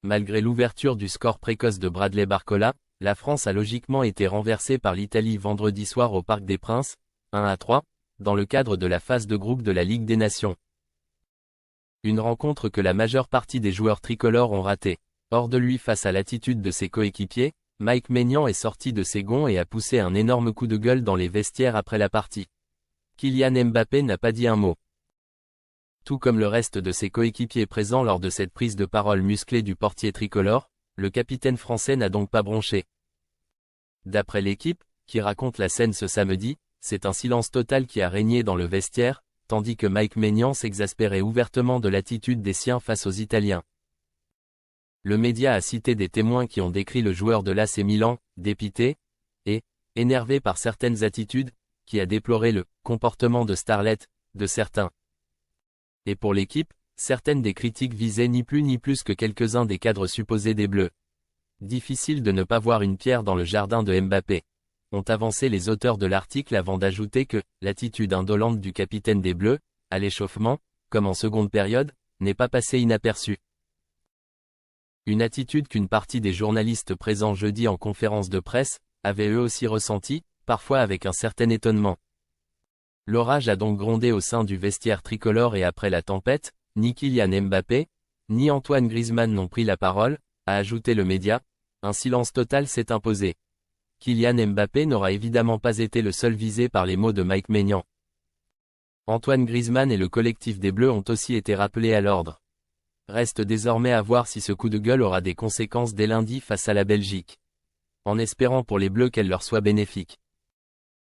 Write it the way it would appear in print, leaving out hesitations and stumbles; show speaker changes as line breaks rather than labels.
Malgré l'ouverture du score précoce de Bradley Barcola, la France a logiquement été renversée par l'Italie vendredi soir au Parc des Princes, 1-3, dans le cadre de la phase de groupe de la Ligue des Nations. Une rencontre que la majeure partie des joueurs tricolores ont ratée. Hors de lui face à l'attitude de ses coéquipiers, Mike Maignan est sorti de ses gonds et a poussé un énorme coup de gueule dans les vestiaires après la partie. Kylian Mbappé n'a pas dit un mot. Tout comme le reste de ses coéquipiers présents lors de cette prise de parole musclée du portier tricolore, le capitaine français n'a donc pas bronché. D'après l'équipe, qui raconte la scène ce samedi, c'est un silence total qui a régné dans le vestiaire, tandis que Mike Maignan s'exaspérait ouvertement de l'attitude des siens face aux Italiens. Le média a cité des témoins qui ont décrit le joueur de l'AC Milan, dépité, et énervé par certaines attitudes, qui a déploré le comportement de starlet de certains. Et pour l'équipe, certaines des critiques visaient ni plus ni plus que quelques-uns des cadres supposés des Bleus. Difficile de ne pas voir une pierre dans le jardin de Mbappé, ont avancé les auteurs de l'article avant d'ajouter que l'attitude indolente du capitaine des Bleus, à l'échauffement, comme en seconde période, n'est pas passée inaperçue. Une attitude qu'une partie des journalistes présents jeudi en conférence de presse, avaient eux aussi ressenti, parfois avec un certain étonnement. L'orage a donc grondé au sein du vestiaire tricolore et après la tempête, ni Kylian Mbappé, ni Antoine Griezmann n'ont pris la parole, a ajouté le média, un silence total s'est imposé. Kylian Mbappé n'aura évidemment pas été le seul visé par les mots de Mike Maignan. Antoine Griezmann et le collectif des Bleus ont aussi été rappelés à l'ordre. Reste désormais à voir si ce coup de gueule aura des conséquences dès lundi face à la Belgique. En espérant pour les Bleus qu'elle leur soit bénéfique.